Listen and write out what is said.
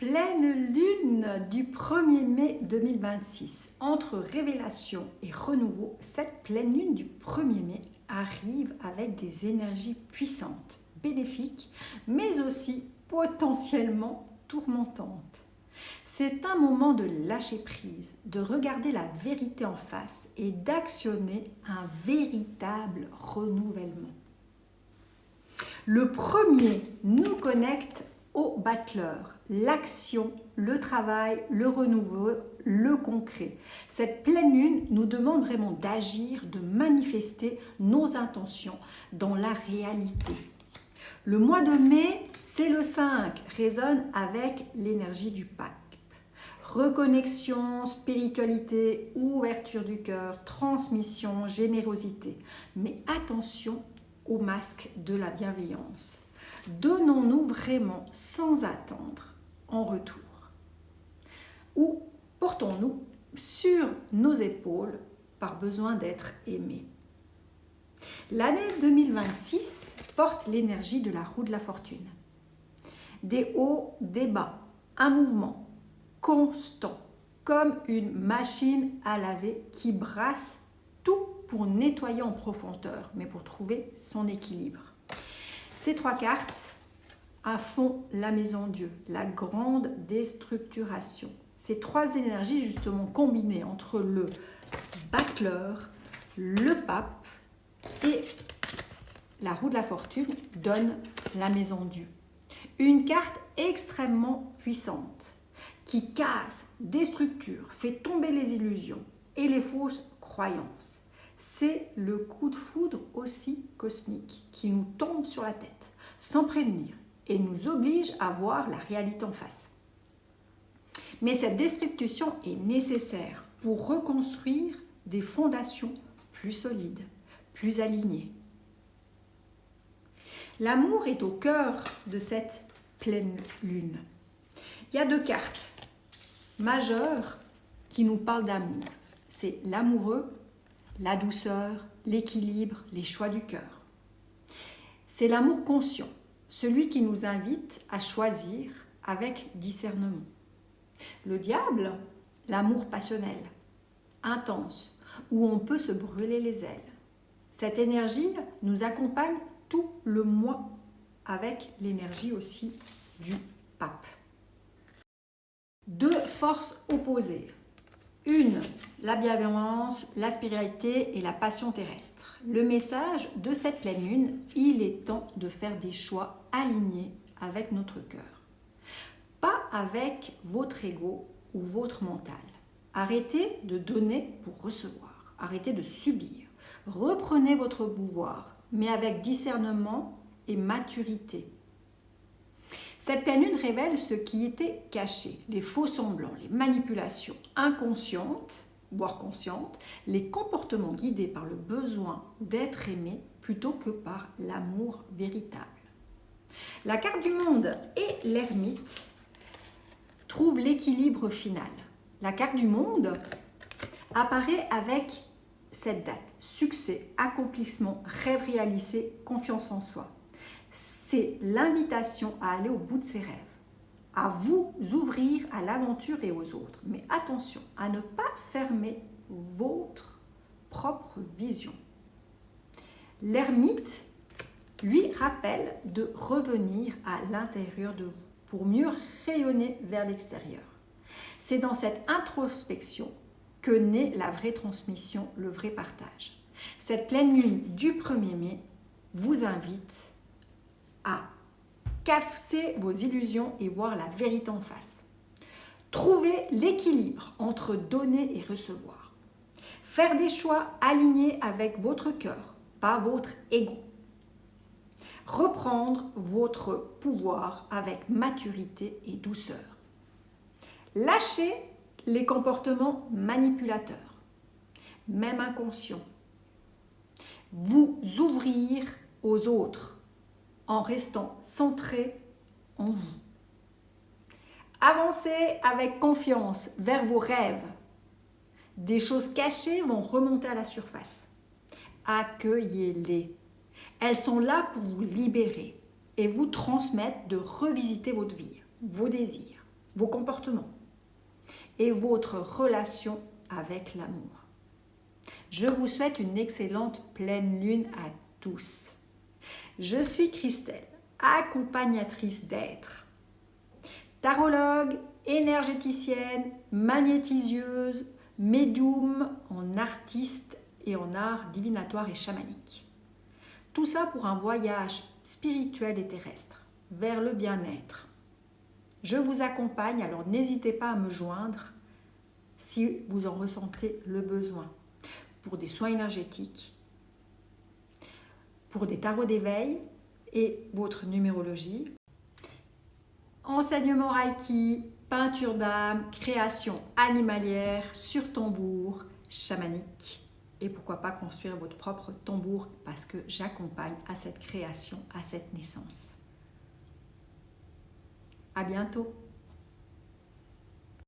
Pleine lune du 1er mai 2026. Entre révélation et renouveau, cette pleine lune du 1er mai arrive avec des énergies puissantes, bénéfiques, mais aussi potentiellement tourmentantes. C'est un moment de lâcher prise, de regarder la vérité en face et d'actionner un véritable renouvellement. Le premier nous connecte au battleur, l'action, le travail, le renouveau, le concret. Cette pleine lune nous demande vraiment d'agir, de manifester nos intentions dans la réalité. Le mois de mai, c'est le 5, résonne avec l'énergie du pape. Reconnexion, spiritualité, ouverture du cœur, transmission, générosité. Mais attention au masque de la bienveillance. Donnons-nous vraiment sans attendre en retour? Ou portons-nous sur nos épaules par besoin d'être aimés? L'année 2026 porte l'énergie de la roue de la fortune. Des hauts, des bas, un mouvement constant, comme une machine à laver qui brasse tout pour nettoyer en profondeur, mais pour trouver son équilibre. Ces trois cartes font la maison Dieu, la grande déstructuration. Ces trois énergies justement combinées entre le battleur, le pape et la roue de la fortune donnent la maison Dieu. Une carte extrêmement puissante qui casse, déstructure, fait tomber les illusions et les fausses croyances. C'est le coup de foudre aussi cosmique qui nous tombe sur la tête, sans prévenir, et nous oblige à voir la réalité en face. Mais cette destruction est nécessaire pour reconstruire des fondations plus solides, plus alignées. L'amour est au cœur de cette pleine lune. Il y a deux cartes majeures qui nous parlent d'amour. C'est l'amoureux, la douceur, l'équilibre, les choix du cœur. C'est l'amour conscient, celui qui nous invite à choisir avec discernement. Le diable, l'amour passionnel, intense, où on peut se brûler les ailes. Cette énergie nous accompagne tout le mois avec l'énergie aussi du pape. Deux forces opposées. Une, la bienveillance, la spiritualité et la passion terrestre. Le message de cette pleine lune, il est temps de faire des choix alignés avec notre cœur. Pas avec votre ego ou votre mental. Arrêtez de donner pour recevoir. Arrêtez de subir. Reprenez votre pouvoir, mais avec discernement et maturité. Cette pleine lune révèle ce qui était caché, les faux semblants, les manipulations inconscientes, voire conscientes, les comportements guidés par le besoin d'être aimé plutôt que par l'amour véritable. La carte du monde et l'ermite trouvent l'équilibre final. La carte du monde apparaît avec cette date, succès, accomplissement, rêve réalisé, confiance en soi. C'est l'invitation à aller au bout de ses rêves, à vous ouvrir à l'aventure et aux autres. Mais attention à ne pas fermer votre propre vision. L'ermite, lui, rappelle de revenir à l'intérieur de vous pour mieux rayonner vers l'extérieur. C'est dans cette introspection que naît la vraie transmission, le vrai partage. Cette pleine lune du 1er mai vous invite à casser vos illusions et voir la vérité en face. Trouver l'équilibre entre donner et recevoir. Faire des choix alignés avec votre cœur, pas votre ego. Reprendre votre pouvoir avec maturité et douceur. Lâcher les comportements manipulateurs, même inconscients. Vous ouvrir aux autres en restant centré en vous. Avancez avec confiance vers vos rêves. Des choses cachées vont remonter à la surface. Accueillez-les. Elles sont là pour vous libérer et vous transmettre de revisiter votre vie, vos désirs. vos comportements et votre relation avec l'amour. Je vous souhaite une excellente pleine lune à tous. Je suis Christelle, accompagnatrice d'être, tarologue, énergéticienne, magnétiseuse, médium en artiste et en art divinatoire et chamanique. Tout ça pour un voyage spirituel et terrestre vers le bien-être. Je vous accompagne, alors n'hésitez pas à me joindre si vous en ressentez le besoin. Pour des soins énergétiques, pour des tarots d'éveil et votre numérologie. Enseignement Reiki, peinture d'âme, création animalière, sur tambour, chamanique. Et pourquoi pas construire votre propre tambour parce que j'accompagne à cette création, à cette naissance. À bientôt.